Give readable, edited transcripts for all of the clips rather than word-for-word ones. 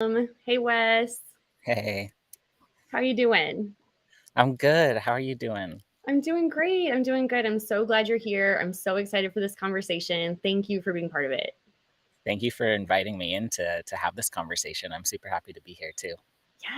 Hey Wes, Hey, how you doing? I'm good. How are you doing? I'm doing great. I'm doing good. I'm so glad you're here. I'm so excited for this conversation. Thank you for being part of it. Thank you for inviting me in to have this conversation. I'm super happy to be here too.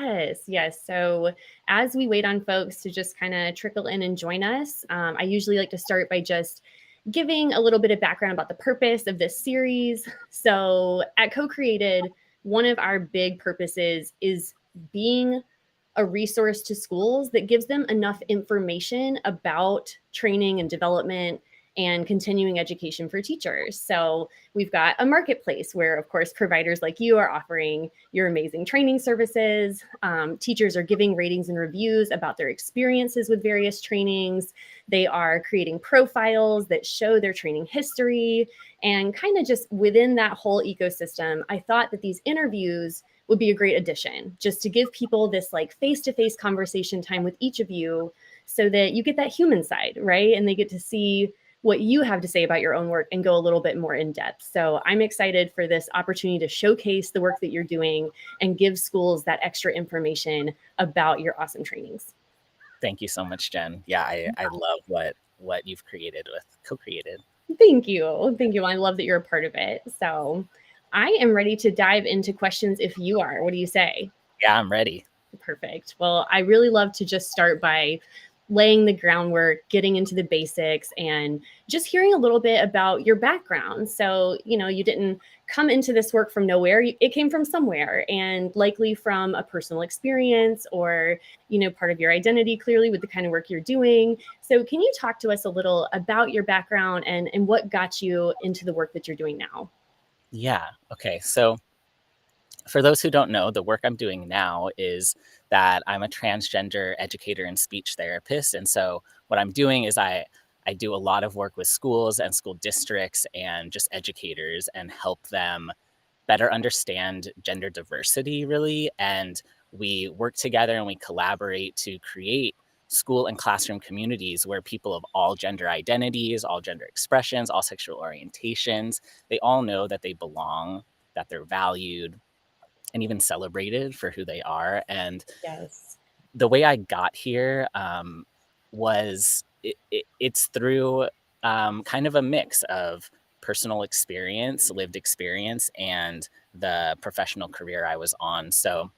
Yes, yes. So, as we wait on folks to just kind of trickle in and join us, I usually like to start by just giving a little bit of background about the purpose of this series. So, at Co-Created, one of our big purposes is being a resource to schools that gives them enough information about training and development and continuing education for teachers. So we've got a marketplace where, of course, providers like you are offering your amazing training services. Teachers are giving ratings and reviews about their experiences with various trainings. They are creating profiles that show their training history. And kind of just within that whole ecosystem, I thought that these interviews would be a great addition just to give people this like face-to-face conversation time with each of you so that you get that human side, right? And they get to see what you have to say about your own work and go a little bit more in depth. So I'm excited for this opportunity to showcase the work that you're doing and give schools that extra information about your awesome trainings. Thank you so much, Jen. Yeah, I love what you've created with Co-Created. Thank you. Thank you. I love that you're a part of it. So I am ready to dive into questions if you are. What do you say? Yeah, I'm ready. Perfect. Well, I really love to just start by laying the groundwork, getting into the basics, and just hearing a little bit about your background. So, you didn't come into this work from nowhere. It came from somewhere and likely from a personal experience or, part of your identity clearly with the kind of work you're doing. So, can you talk to us a little about your background and what got you into the work that you're doing now? Yeah. Okay. So for those who don't know, the work I'm doing now is that I'm a transgender educator and speech therapist. And so what I'm doing is I do a lot of work with schools and school districts and just educators and help them better understand gender diversity, really. And we work together and we collaborate to create school and classroom communities where people of all gender identities, all gender expressions, all sexual orientations, they all know that they belong, that they're valued, and even celebrated for who they are. And Yes. the way I got here was it's through kind of a mix of personal experience, lived experience, and the professional career I was on. So,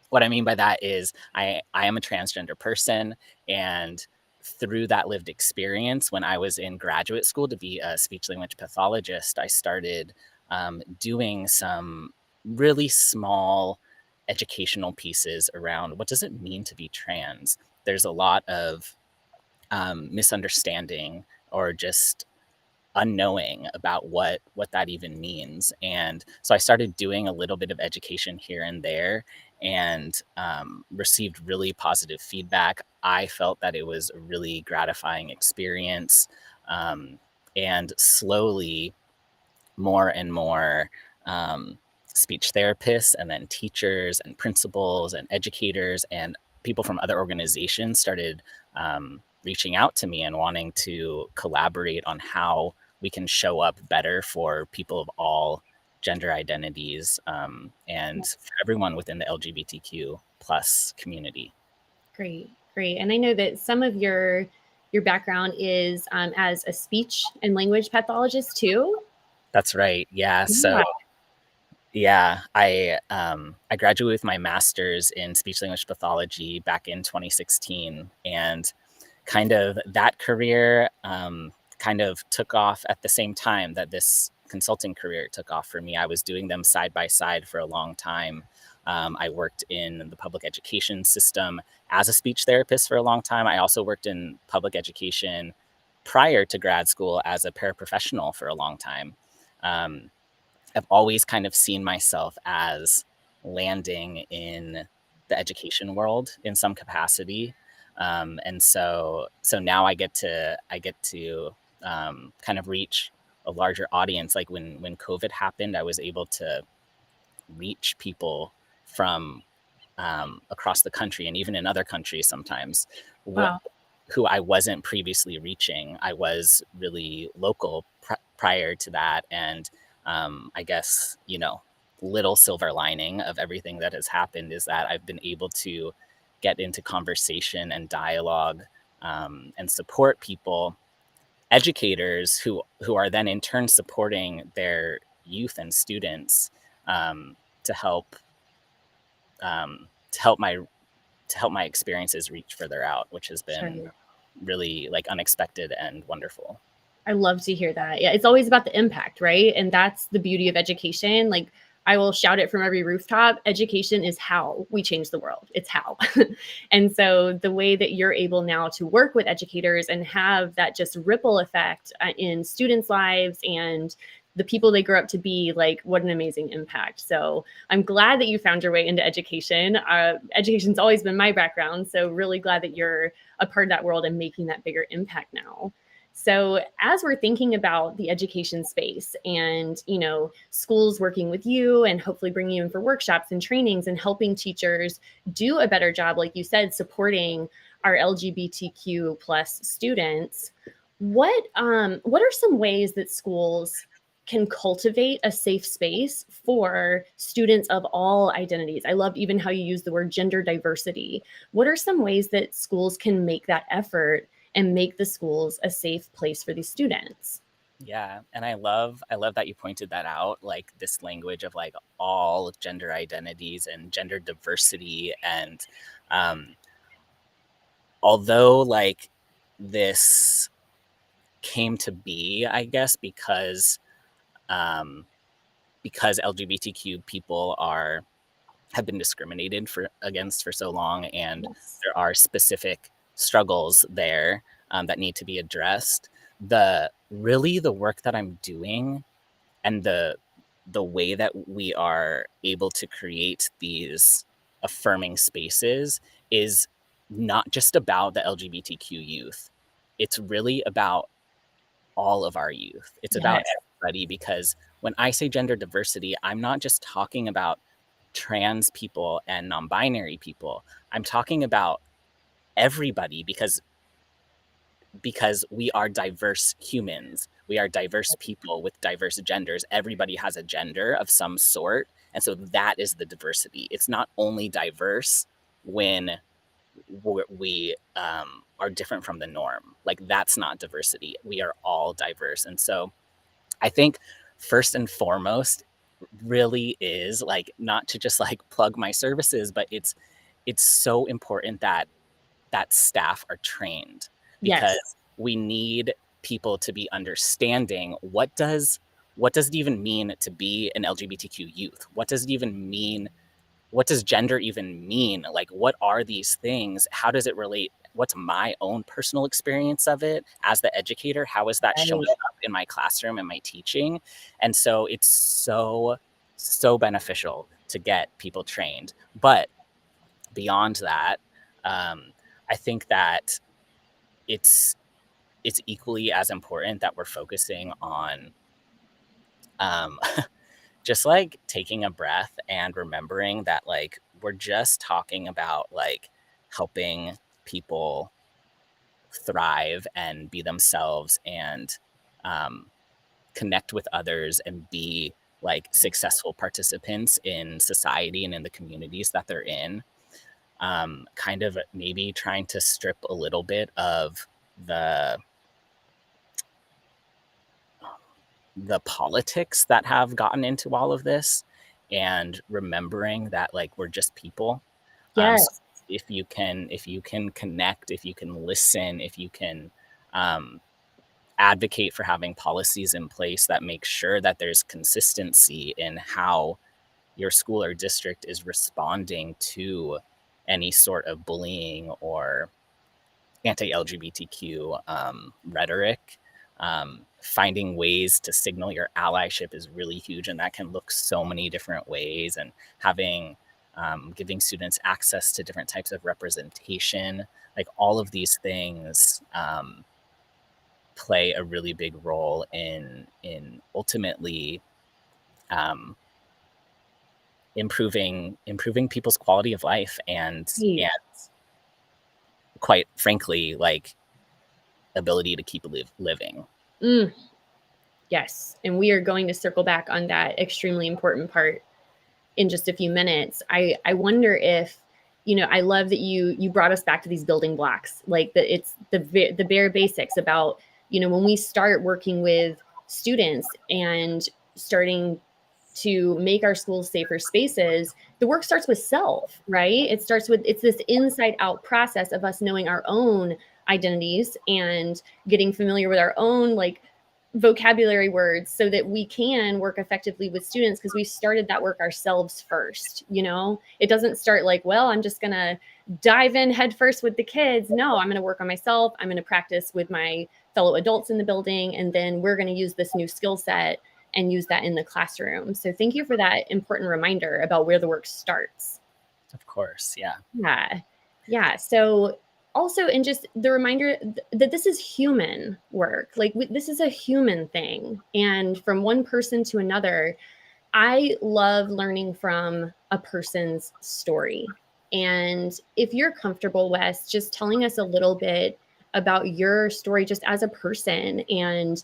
what I mean by that is I am a transgender person, and through that lived experience, when I was in graduate school to be a speech language pathologist, I started doing some really small educational pieces around what does it mean to be trans. There's a lot of misunderstanding or just unknowing about what that even means. And so I started doing a little bit of education here and there, and received really positive feedback. I felt that it was a really gratifying experience, um, and slowly more and more speech therapists and then teachers and principals and educators and people from other organizations started reaching out to me and wanting to collaborate on how we can show up better for people of all gender identities, and for everyone within the LGBTQ plus community. Great, great. And I know that some of your background is as a speech and language pathologist too. That's right. Yeah. Yeah. So yeah, I graduated with my master's in speech language pathology back in 2016, and kind of that career kind of took off at the same time that this consulting career took off for me. I was doing them side by side for a long time. I worked in the public education system as a speech therapist for a long time. I also worked in public education prior to grad school as a paraprofessional for a long time. Um, I've always kind of seen myself as landing in the education world in some capacity, and so now I get to kind of reach a larger audience. Like when COVID happened, I was able to reach people from across the country and even in other countries sometimes. What Wow. who I wasn't previously reaching. I was really local prior to that, and I guess little silver lining of everything that has happened is that I've been able to get into conversation and dialogue, and support people, educators who are then in turn supporting their youth and students, um, to help to help my experiences reach further out, which has been Sure. really like unexpected and wonderful. I love to hear that. Yeah, it's always about the impact, right? And that's the beauty of education. Like, I will shout it from every rooftop. Education is how we change the world. It's how. And so the way that you're able now to work with educators and have that just ripple effect in students' lives and the people they grow up to be, like, what an amazing impact. So I'm glad that you found your way into education. Education's always been my background. So really glad that you're a part of that world and making that bigger impact now. So as we're thinking about the education space and, schools working with you and hopefully bringing you in for workshops and trainings and helping teachers do a better job, like you said, supporting our LGBTQ plus students, what are some ways that schools can cultivate a safe space for students of all identities? I love even how you use the word gender diversity. What are some ways that schools can make that effort and make the schools a safe place for these students? Yeah, and I love that you pointed that out, like this language of like all gender identities and gender diversity. And um, although like this came to be, I guess, um, because LGBTQ people have been discriminated against for so long, and Yes. there are specific struggles there, that need to be addressed. The work that I'm doing and the way that we are able to create these affirming spaces is not just about the LGBTQ youth. It's really about all of our youth. It's about Yes. everybody, because when I say gender diversity, I'm not just talking about trans people and non-binary people. I'm talking about everybody, because we are diverse humans. We are diverse people with diverse genders. Everybody has a gender of some sort. And so that is the diversity. It's not only diverse when we are different from the norm. Like, that's not diversity. We are all diverse. And so I think first and foremost really is like not to just like plug my services, but it's so important that staff are trained, because Yes. we need people to be understanding what does it even mean to be an LGBTQ youth? What does it even mean? What does gender even mean? Like, what are these things? How does it relate? What's my own personal experience of it as the educator? How is that showing Right. up in my classroom and my teaching? And so it's so beneficial to get people trained. But beyond that, um, I think that it's it's equally as important that we're focusing on, um, just like taking a breath and remembering that like we're just talking about like helping people thrive and be themselves, and um, connect with others and be like successful participants in society and in the communities that they're in. Kind of maybe trying to strip a little bit of the the politics that have gotten into all of this, and remembering that like we're just people. So Yes. if you can connect, if you can listen, if you can um, advocate for having policies in place that make sure that there's consistency in how your school or district is responding to any sort of bullying or anti-LGBTQ rhetoric. Finding ways to signal your allyship is really huge, and that can look so many different ways. And giving students access to different types of representation, like all of these things, play a really big role in ultimately um, improving people's quality of life, and Right. quite frankly, like ability to keep living. Mm, yes. And we are going to circle back on that extremely important part in just a few minutes, I wonder if, I love that you brought us back to these building blocks, like that it's the bare basics about, when we start working with students and starting to make our schools safer spaces, the work starts with self, right? It's this inside out process of us knowing our own identities and getting familiar with our own like vocabulary words so that we can work effectively with students because we started that work ourselves first. It doesn't start like, well, I'm just going to dive in head first with the kids. No, I'm going to work on myself. I'm going to practice with my fellow adults in the building. And then we're going to use this new skill set and use that in the classroom. So thank you for that important reminder about where the work starts. Of course. Yeah. Yeah. Yeah. So also, and just the reminder that this is human work. Like this is a human thing. And from one person to another, I love learning from a person's story. And if you're comfortable, Wes, just telling us a little bit about your story just as a person and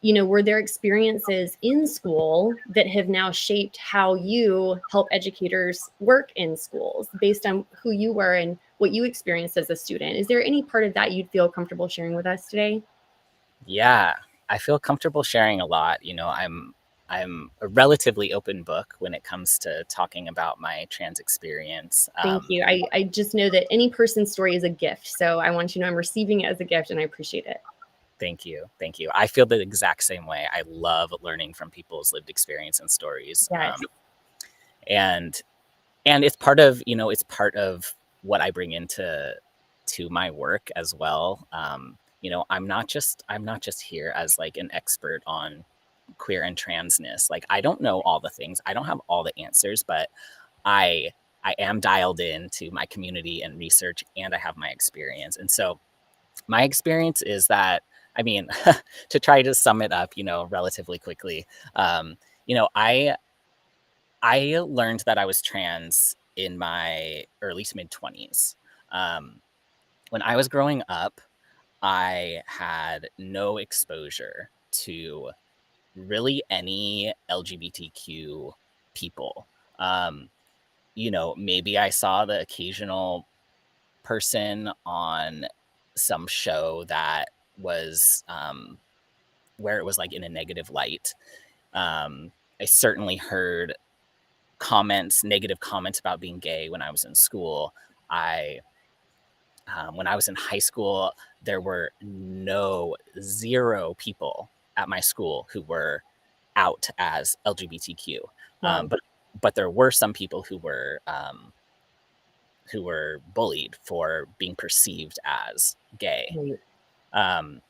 were there experiences in school that have now shaped how you help educators work in schools based on who you were and what you experienced as a student? Is there any part of that you'd feel comfortable sharing with us today? Yeah. I feel comfortable sharing a lot. I'm a relatively open book when it comes to talking about my trans experience. Thank you. I just know that any person's story is a gift. So I want you to know I'm receiving it as a gift and I appreciate it. Thank you. Thank you. I feel the exact same way. I love learning from people's lived experience and stories. Yes. And it's part of, it's part of what I bring into my work as well. I'm not just here as like an expert on queer and transness. Like I don't know all the things. I don't have all the answers, but I I am dialed in to my community and research, and I have my experience. And so my experience is that, I mean, to try to sum it up, relatively quickly, um, you know, I I learned that I was trans in my early to mid 20s. Um, when I was growing up, I had no exposure to really any LGBTQ people. Um, maybe I saw the occasional person on some show that was where it was like in a negative light. Um, I certainly heard negative comments about being gay when I was in school. I When I was in high school, there were zero people at my school who were out as LGBTQ. Wow. But there were some people who were bullied for being perceived as gay. Right. Um,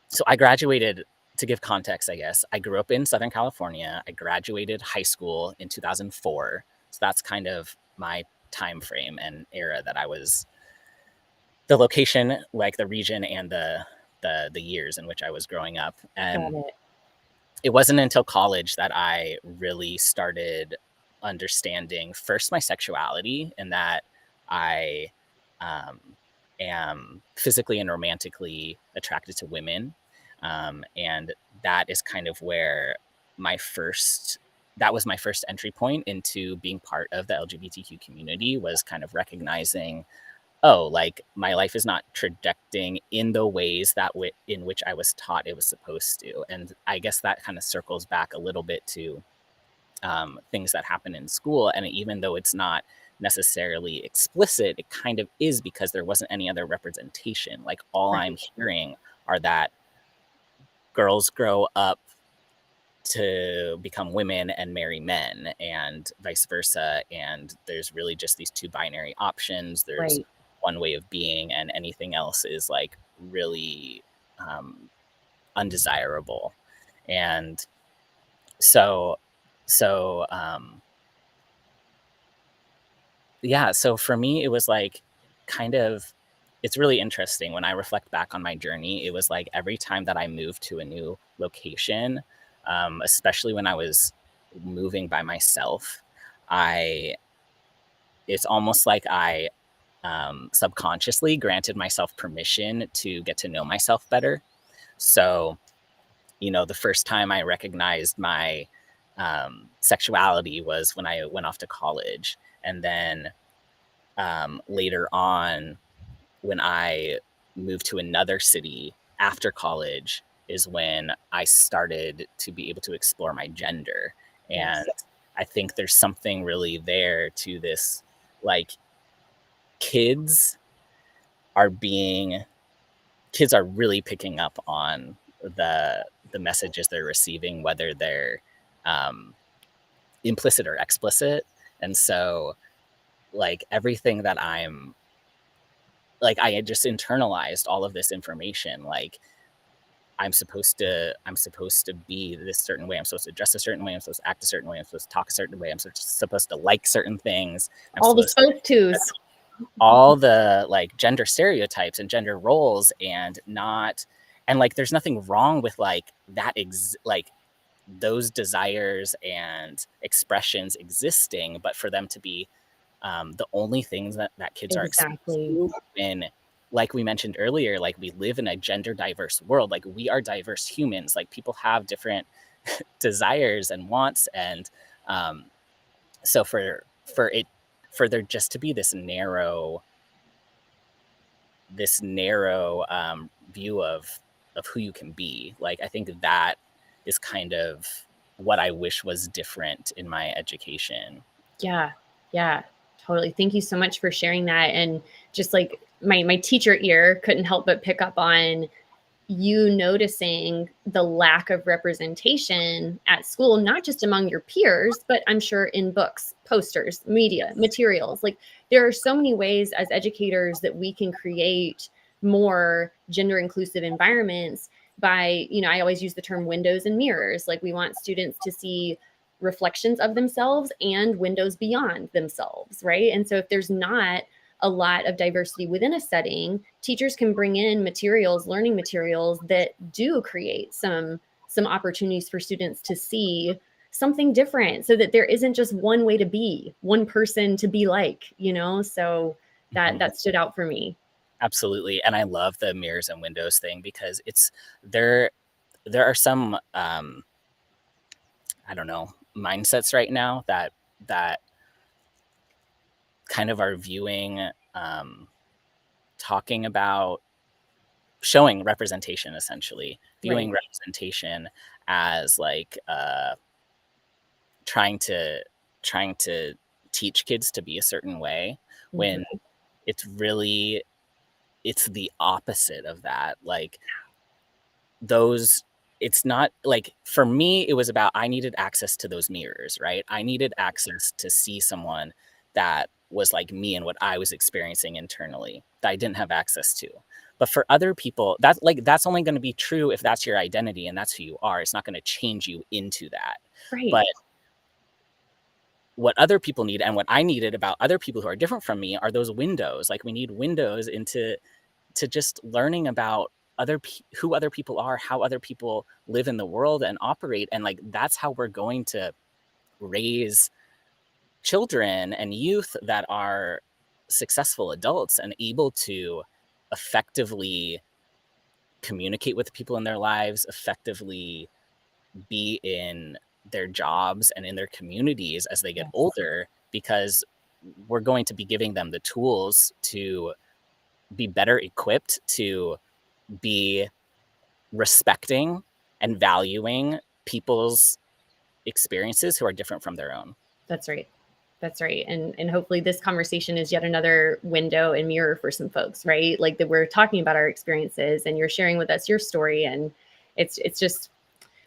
so I graduated, to give context, I guess. I grew up in Southern California. I graduated high school in 2004. So that's kind of my time frame and era that I was, the location, like the region and the years in which I was growing up. Got And it. it wasn't until college that I really started understanding first my sexuality, and that I um, am physically and romantically attracted to women. And that is kind of where that was my first entry point into being part of the LGBTQ community, was kind of recognizing, oh, like my life is not trajecting in the ways in which I was taught it was supposed to. And I guess that kind of circles back a little bit to things that happen in school. And even though it's not necessarily explicit, it kind of is, because there wasn't any other representation. Like all I'm Right. hearing are that girls grow up to become women and marry men, and vice versa. And there's really just these two binary options. There's Right. one way of being, and anything else is like really undesirable. And so, so, yeah, so for me, it was like kind of, it's really interesting when I reflect back on my journey. It was like every time that I moved to a new location, especially when I was moving by myself, I it's almost like I subconsciously granted myself permission to get to know myself better. So, the first time I recognized my sexuality was when I went off to college. And then later on, when I moved to another city after college, is when I started to be able to explore my gender. And Yes. I think there's something really there to this, like, kids are being kids are really picking up on the messages they're receiving, whether they're um, implicit or explicit. And so, like, everything that I had just internalized all of this information. Like, I'm supposed to be this certain way. I'm supposed to dress a certain way. I'm supposed to act a certain way. I'm supposed to talk a certain way. I'm supposed to like certain things. I'm All the supposed supposed tos. all the, like, gender stereotypes and gender roles, and not and like there's nothing wrong with, like, like those desires and expressions existing, but for them to be the only things that kids are exposed Exactly. to, when, like we mentioned earlier, like, we live in a gender diverse world. Like, we are diverse humans. Like, people have different desires and wants. And so for there just to be this narrow view of who you can be, like, I think that is kind of what I wish was different in my education. Yeah. Yeah. Totally. Thank you so much for sharing that. And just like my teacher ear couldn't help but pick up on you noticing the lack of representation at school, not just among your peers, but I'm sure in books, posters, media, materials. Like, there are so many ways as educators that we can create more gender inclusive environments by, I always use the term windows and mirrors. Like, we want students to see reflections of themselves and windows beyond themselves, right? And so if there's not a lot of diversity within a setting, teachers can bring in materials, learning materials that do create some opportunities for students to see something different, so that there isn't just one way to be, one person to be like. So that Mhm. that stood out for me. Absolutely. And I love the mirrors and windows thing, because there there are some I don't know, mindsets right now that kind of are viewing talking about showing representation, essentially viewing Right. representation as, like, trying to trying to teach kids to be a certain way, when Mhm. it's the opposite of that. Like, those it's not like, for me, it was about, I needed access to those mirrors, right? I needed access to see someone that was like me and what I was experiencing internally, that I didn't have access to. But for other people, that's only going to be true if that's your identity and that's who you are. It's not going to change you into that. Right. But what other people need, and what I needed about other people who are different from me, are those windows. Like, we need windows into to just learning about who other people are, how other people live in the world and operate. And, like, that's how we're going to raise children and youth that are successful adults and able to effectively communicate with the people in their lives, effectively be in their jobs and in their communities as they get Yes. older, because we're going to be giving them the tools to be better equipped to be respecting and valuing people's experiences who are different from their own. That's right. That's right. And hopefully this conversation is yet another window and mirror for some folks, right? Like, that we're talking about our experiences and you're sharing with us your story. And it's just,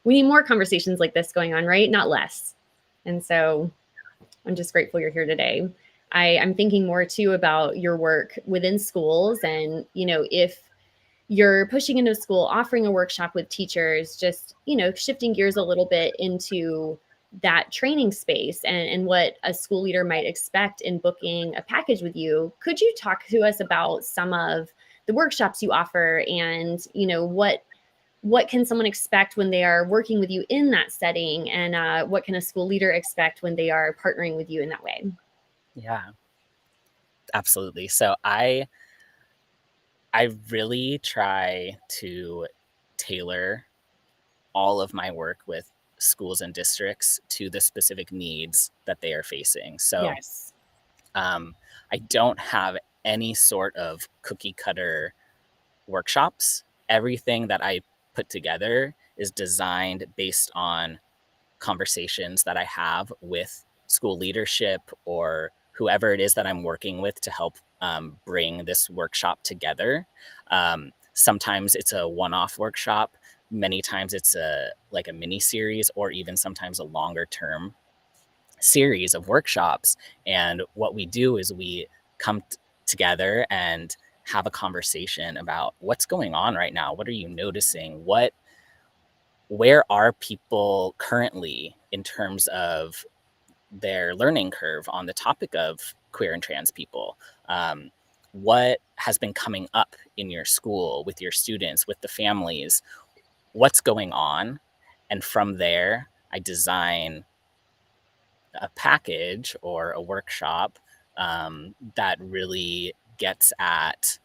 we need more conversations like this going on, right? Not less. And so I'm just grateful you're here today. I'm thinking more too about your work within schools, and if you're pushing into school, offering a workshop with teachers, just shifting gears a little bit into that training space, and what a school leader might expect in booking a package with you. Could you talk to us about some of the workshops you offer, and what can someone expect when they are working with you in that setting, and what can a school leader expect when they are partnering with you in that way? Yeah, absolutely. So I really try to tailor all of my work with schools and districts to the specific needs that they are facing. So Yes. I don't have any sort of cookie cutter workshops. Everything that I put together is designed based on conversations that I have with school leadership or whoever it is that I'm working with to help bring this workshop together. Sometimes it's a one-off workshop. Many times it's a mini series, or even sometimes a longer term series of workshops. And what we do is we come together and have a conversation about what's going on right now. What are you noticing? Where are people currently in terms of their learning curve on the topic of queer and trans people? What has been coming up in your school, with your students, with the families? What's going on? And from there, I design a package or a workshop that really gets at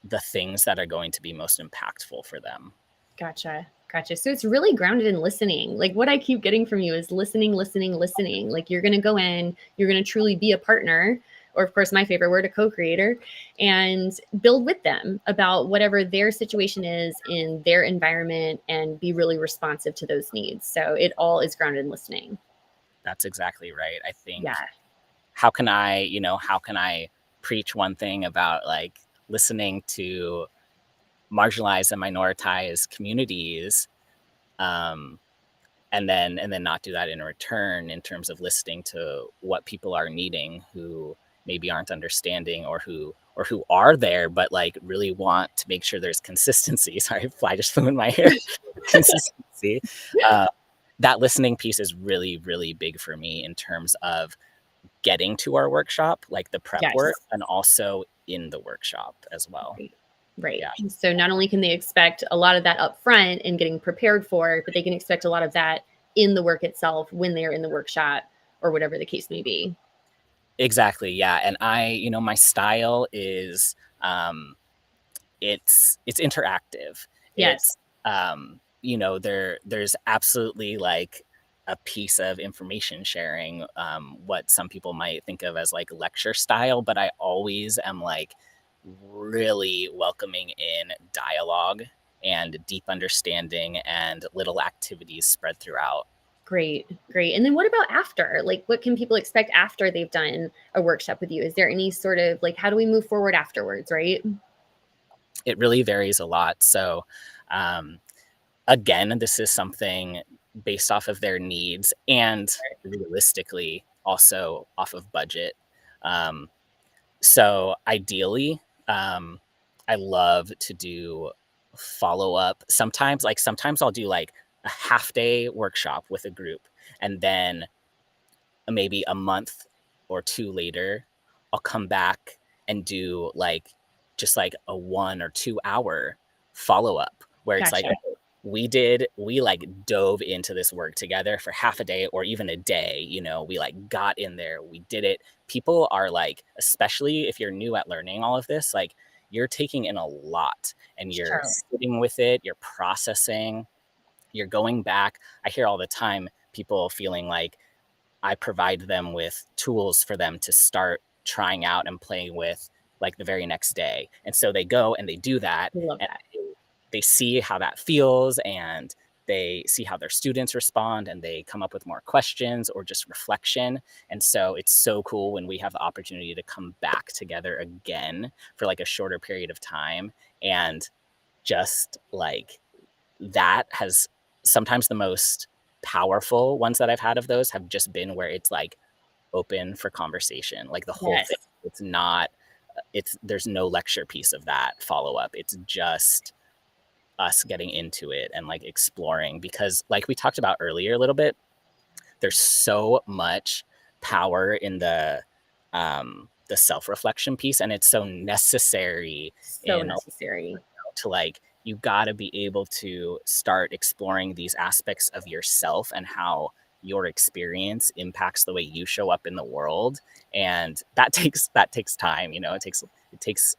the things that are going to be most impactful for them. Gotcha. Gotcha. So it's really grounded in listening. Like what I keep getting from you is listening, listening, listening. Like you're going to go in, you're going to truly be a partner, or of course, my favorite word, a co-creator, and build with them about whatever their situation is in their environment and be really responsive to those needs. So it all is grounded in listening. That's exactly right. I Yeah. think how can I preach one thing about like listening to marginalized and minoritized communities, um, and then not do that in return in terms of listening to what people are needing who maybe aren't understanding, or who are there but like really want to make sure there's consistency. Sorry, a fly just flew in my hair. Consistency. Uh, that listening piece is really, really big for me in terms of getting to our workshop, like the prep work, Yes. and also in the workshop as well. Right. Right. Yeah, So not only can they expect a lot of that up front and getting prepared for, but they can expect a lot of that in the work itself when they're in the workshop or whatever the case may be. exactly. Yeah. And my style is, it's interactive. Yes. It's there's absolutely like a piece of information sharing, what some people might think of as like lecture style, but I always am like really welcoming in dialogue and deep understanding and little activities spread throughout. Great. Great. And then what about after? Like, what can people expect after they've done a workshop with you? Is there any sort of like, how do we move forward afterwards? Right. It really varies a lot. So, um, again, this is something based off of their needs and realistically also off of budget. Um, so ideally, I love to do follow up. Sometimes I'll do like a half day workshop with a group, and then maybe a month or two later, I'll come back and do like just like a 1 or 2 hour follow up where it's like, Gotcha. okay, we like dove into this work together for half a day or even a day. We like got in there, we did it. People are like, especially if you're new at learning all of this, like you're taking in a lot and you're Sure. sitting with it, you're processing, you're going back. I hear all the time people feeling like I provide them with tools for them to start trying out and playing with like the very next day. And so they go and they do that, I love and that. they see how that feels, and they see how their students respond, and they come up with more questions or just reflection. And so it's so cool when we have the opportunity to come back together again for like a shorter period of time, and just like that has sometimes the most powerful ones that I've had of those have just been where it's like open for conversation, like the whole thing. Yes. It's not, there's no lecture piece of that follow up. It's just us getting into it and like exploring, because like we talked about earlier a little bit, there's so much power in the self-reflection piece, and it's so necessary So in necessary. to like you got to be able to start exploring these aspects of yourself and how your experience impacts the way you show up in the world. And that takes time. It takes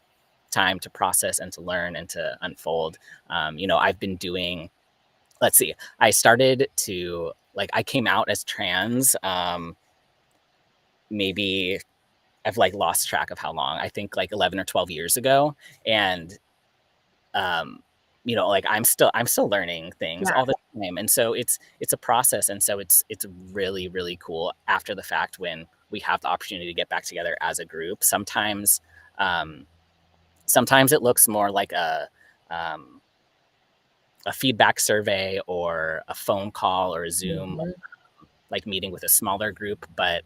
time to process and to learn and to unfold. I've been doing, let's see, I started to like I came out as trans, maybe I've like lost track of how long. I think like 11 or 12 years ago. And you know, like I'm still learning things Yeah. all the time. And so it's a process. And so it's really, really cool after the fact when we have the opportunity to get back together as a group. Um sometimes it looks more like um a feedback survey or a phone call or a Zoom Mhm. like meeting with a smaller group. But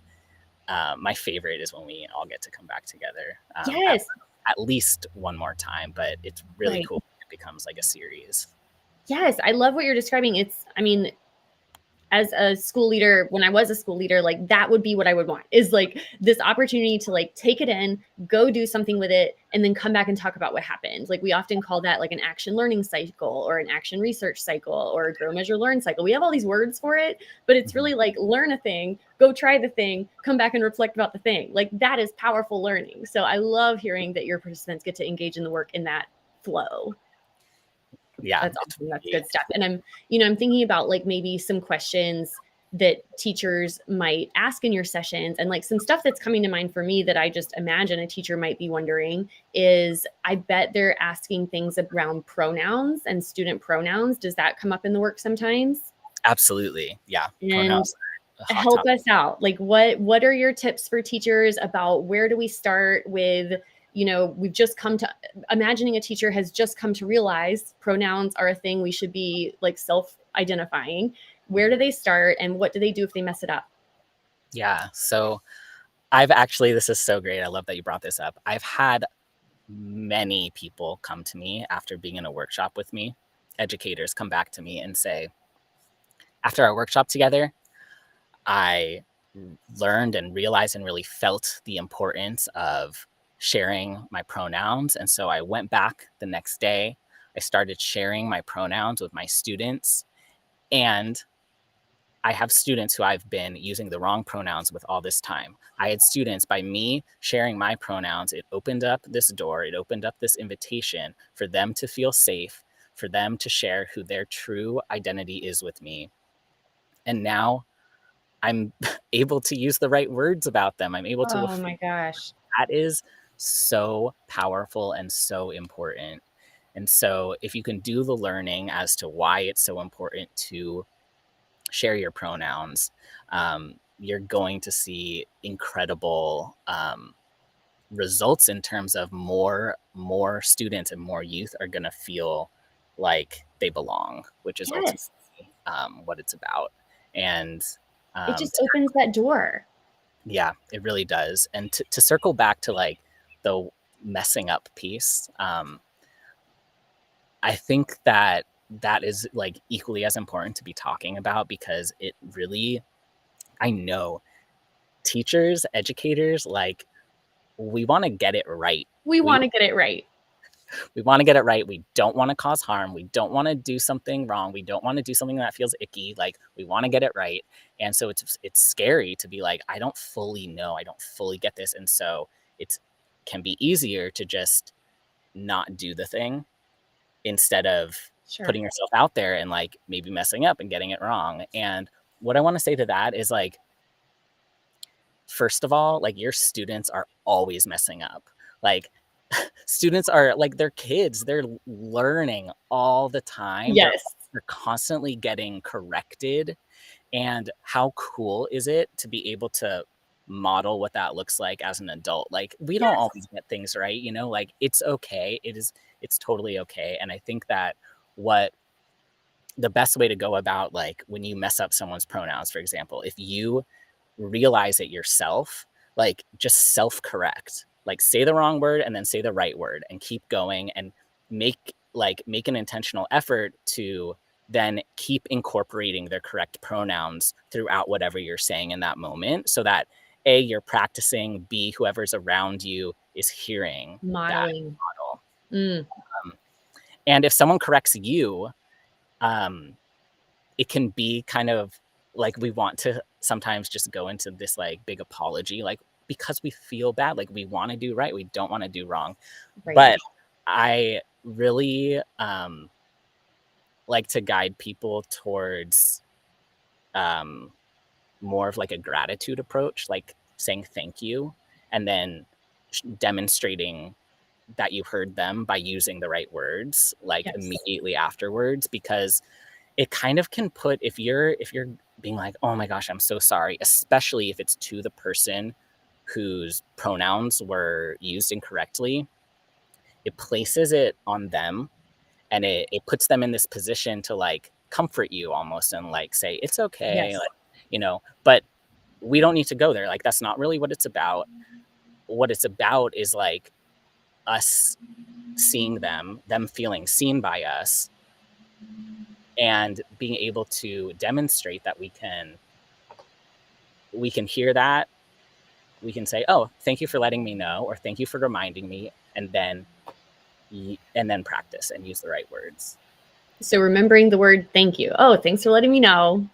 my favorite is when we all get to come back together, Yes. at least one more time. But it's really Right. cool when it becomes like a series. Yes, I love what you're describing. I mean, as a school leader, when I was a school leader, like that would be what I would want, is like this opportunity to like take it in, go do something with it, and then come back and talk about what happened. Like we often call that like an action learning cycle or an action research cycle or a grow, measure, learn cycle. We have all these words for it, but it's really like learn a thing, go try the thing, come back and reflect about the thing. Like that is powerful learning. So I love hearing that your participants get to engage in the work in that flow. Yeah, That's it's awesome. That's really, good stuff. And I'm thinking about like maybe some questions that teachers might ask in your sessions, and like some stuff that's coming to mind for me that I just imagine a teacher might be wondering is I bet they're asking things around pronouns and student pronouns. Does that come up in the work sometimes? absolutely, yeah. And Pronouns are a hot help topic. us out. Like what are your tips for teachers about where do we start with, we've just come to imagining a teacher has just come to realize pronouns are a thing we should be like self-identifying. Where do they start and what do they do if they mess it up? Yeah. So I've actually, this is so great. I love that you brought this up. I've had many people come to me after being in a workshop with me, educators come back to me and say, after our workshop together, I learned and realized and really felt the importance of sharing my pronouns. And so I went back the next day. I started sharing my pronouns with my students. And I have students who I've been using the wrong pronouns with all this time. I had students, by me sharing my pronouns, it opened up this door, it opened up this invitation for them to feel safe, for them to share who their true identity is with me. And now I'm able to use the right words about them. I'm able to Oh affirm. my gosh. That is so powerful and so important. And so if you can do the learning as to why it's so important to share your pronouns, you're going to see incredible results in terms of more students and more youth are going to feel like they belong, which is ultimately Yes. what it's about. And It just to opens that door. yeah, it really does. And to circle back to like the messing up piece, I think that that is like equally as important to be talking about, because it really, I know teachers, educators, like we want to get it right. We We want to get it right. we want to get it right. We don't want to cause harm. We don't want to do something wrong. We don't want to do something that feels icky. Like we want to get it right. And so it's scary to be like, I don't fully know. I don't fully get this. And so it can be easier to just not do the thing instead of Sure. putting yourself out there and like maybe messing up and getting it wrong. And what I want to say to that is like, first of all, like your students are always messing up. Like students are like, they're kids, they're learning all the time. Yes. They're constantly getting corrected. And how cool is it to be able to model what that looks like as an adult? Like we don't Yes. always get things right, you know, like it's okay. It's totally okay. And I think that what the best way to go about, like when you mess up someone's pronouns, for example, if you realize it yourself, like just self correct, like say the wrong word and then say the right word and keep going, and make an intentional effort to then keep incorporating their correct pronouns throughout whatever you're saying in that moment, so that A, you're practicing, B, whoever's around you is hearing that Modeling. model. Mm. Um, and if someone corrects you, um, it can be kind of like we want to sometimes just go into this like big apology, like because we feel bad, like we want to do right, we don't want to do wrong. Right. But I really like to guide people towards um, more of like a gratitude approach, like saying thank you and then demonstrating that you heard them by using the right words like Yes. immediately afterwards, because it kind of can put, if you're being like, oh my gosh, I'm so sorry, especially if it's to the person whose pronouns were used incorrectly, it places it on them, and it puts them in this position to like comfort you almost and like say it's okay, Yes. like, but we don't need to go there. Like, that's not really what it's about. What it's about is like us seeing them feeling seen by us, and being able to demonstrate that we can hear that, we can say, oh, thank you for letting me know, or thank you for reminding me, and then practice and use the right words. So remembering the word thank you. Oh, thanks for letting me know.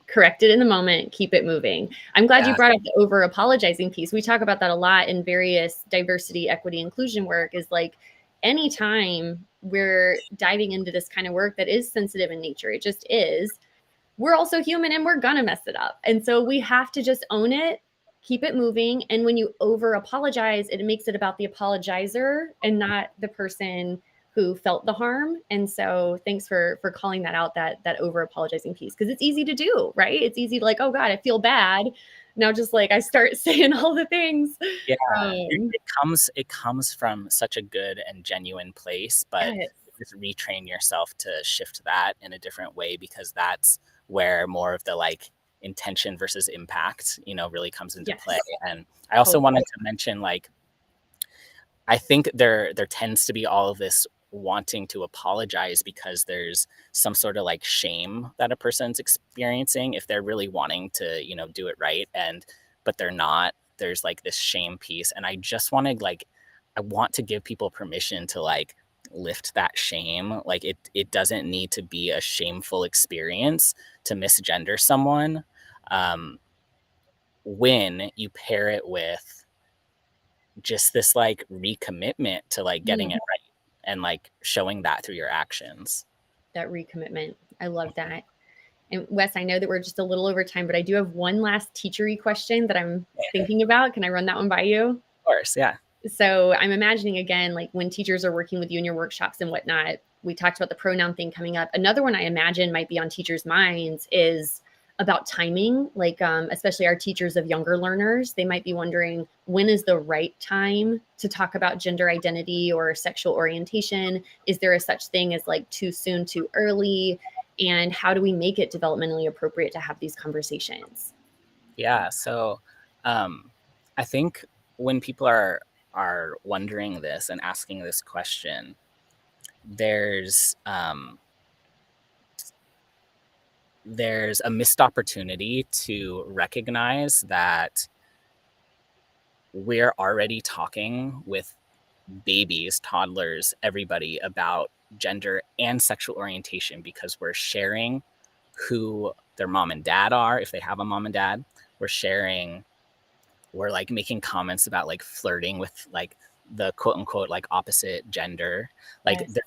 Correct it in the moment, keep it moving. I'm glad you Yeah. brought up the over apologizing piece. We talk about that a lot in various diversity, equity, inclusion work, is like anytime we're diving into this kind of work that is sensitive in nature, it just is, we're also human and we're gonna mess it up. And so we have to just own it, keep it moving. And when you over apologize, it makes it about the apologizer and not the person who felt the harm. And so thanks for calling that out, that over apologizing piece, because it's easy to do, right? It's easy to like, oh God, I feel bad. Now just like I start saying all the things. Yeah, it, Um, it comes it comes from such a good and genuine place, but yes, just retrain yourself to shift that in a different way, because that's where more of the like intention versus impact, really comes into play. yes, And I also totally. wanted to mention, like, I think there tends to be all of this wanting to apologize because there's some sort of like shame that a person's experiencing if they're really wanting to, do it right, and but they're not. There's like this shame piece, and I want to give people permission to like lift that shame. Like, it doesn't need to be a shameful experience to misgender someone, um, when you pair it with just this like recommitment to like getting Mm, it right, and like showing that through your actions. that recommitment. I love that. And Wes, I know that we're just a little over time, but I do have one last teachery question that I'm Yeah, thinking about. Can I run that one by you? of course, yeah. So I'm imagining again, like when teachers are working with you in your workshops and whatnot, we talked about the pronoun thing coming up. Another one I imagine might be on teachers' minds is about timing, like especially our teachers of younger learners. They might be wondering, when is the right time to talk about gender identity or sexual orientation? Is there a such thing as like too soon, too early? And how do we make it developmentally appropriate to have these conversations? Yeah, so um I think when people are wondering this and asking this question, there's a missed opportunity to recognize that we're already talking with babies, toddlers, everybody about gender and sexual orientation, because we're sharing who their mom and dad are, if they have a mom and dad. We're like making comments about like flirting with like the quote unquote like opposite gender. Like, Yes.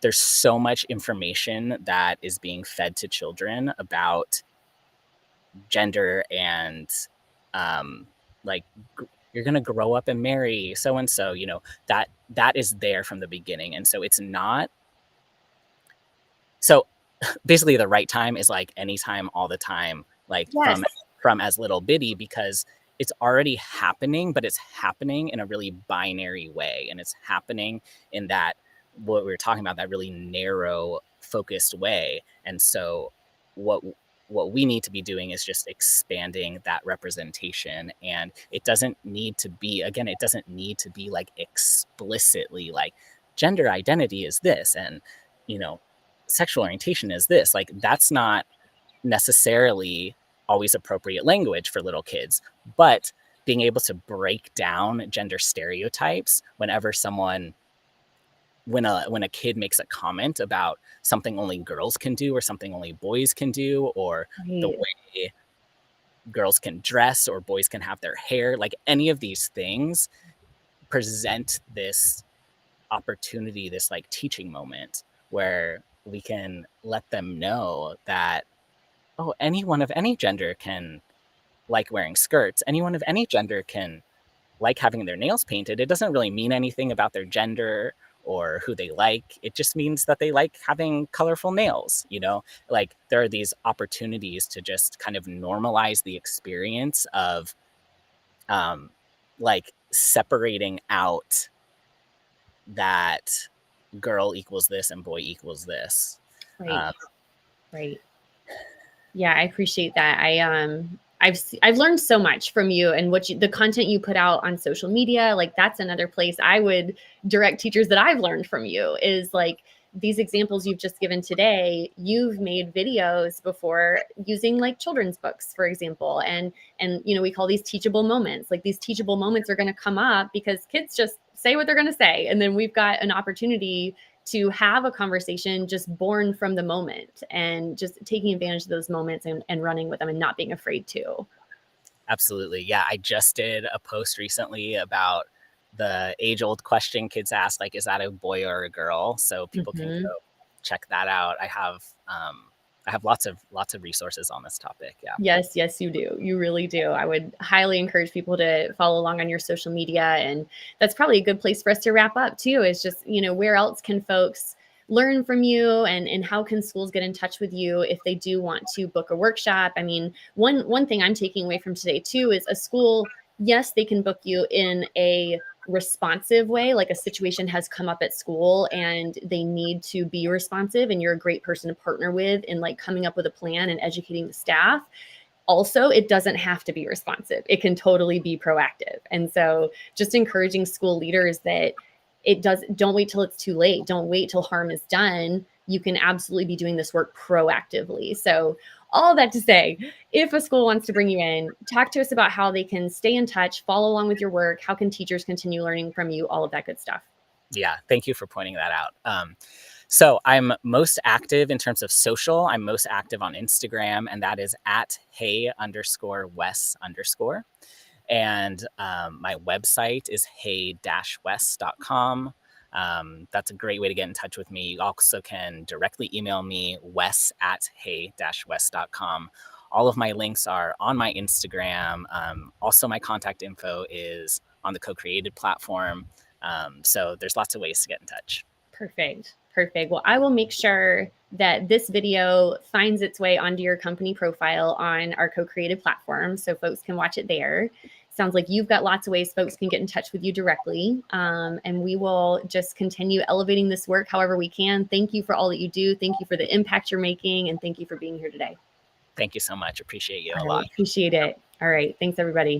there's so much information that is being fed to children about gender, and like, you're going to grow up and marry so and so, that is there from the beginning. And so it's not, so basically the right time is like anytime, all the time, like Yes. from as little bitty, because it's already happening, but it's happening in a really binary way, and it's happening in that, what we were talking about, that really narrow focused way. And so what what we need to be doing is just expanding that representation. And it doesn't need to be, again, it doesn't need to be like explicitly like gender identity is this, and you know sexual orientation is this. Like, that's not necessarily always appropriate language for little kids, but being able to break down gender stereotypes whenever someone when a kid makes a comment about something only girls can do, or something only boys can do, or the Right. way girls can dress or boys can have their hair, like any of these things present this opportunity, this like teaching moment, where we can let them know that oh, anyone of any gender can like wearing skirts. Anyone of any gender can like having their nails painted. It doesn't really mean anything about their gender or who they like. It just means that they like having colorful nails, you know? Like there are these opportunities to just kind of normalize the experience of like separating out that girl equals this and boy equals this. Right. Um, Right. Yeah, I appreciate that. I've learned so much from you and the content you put out on social media. Like that's another place I would direct teachers that I've learned from you is like these examples you've just given today. You've made videos before using like children's books, for example, and you know we call these teachable moments. Like these teachable moments are going to come up because kids just say what they're going to say, and then we've got an opportunity to have a conversation just born from the moment and just taking advantage of those moments and running with them and not being afraid to. Absolutely. Yeah. I just did a post recently about the age old question kids ask, like, is that a boy or a girl? So people can Mm-hmm. go check that out. I have lots of resources on this topic. Yeah. Yes, yes, you do. You really do. I would highly encourage people to follow along on your social media. And that's probably a good place for us to wrap up too, is just, you know, where else can folks learn from you and how can schools get in touch with you if they do want to book a workshop? I mean, one thing I'm taking away from today too is a school, yes, they can book you in a responsive way, like a situation has come up at school and they need to be responsive and you're a great person to partner with in like coming up with a plan and educating the staff. Also, it doesn't have to be responsive. It can totally be proactive. And so just encouraging school leaders that don't wait till it's too late. Don't wait till harm is done. You can absolutely be doing this work proactively. So all that to say, if a school wants to bring you in, talk to us about how they can stay in touch, follow along with your work. How can teachers continue learning from you? All of that good stuff. Yeah. Thank you for pointing that out. So I'm most active in terms of social. I'm most active on Instagram, and that is at hey_Wes_. And my website is hey-wes.com. That's a great way to get in touch with me. You also can directly email me, wes@hey-wes.com. All of my links are on my Instagram. Also, my contact info is on the Co-CreatED platform. So there's lots of ways to get in touch. Perfect. Perfect. Well, I will make sure that this video finds its way onto your company profile on our Co-CreatED platform so folks can watch it there. Sounds like you've got lots of ways folks can get in touch with you directly. And we will just continue elevating this work however we can. Thank you for all that you do. Thank you for the impact you're making. And thank you for being here today. Thank you so much. Appreciate you a All lot. right. Appreciate it. All right. Thanks, everybody.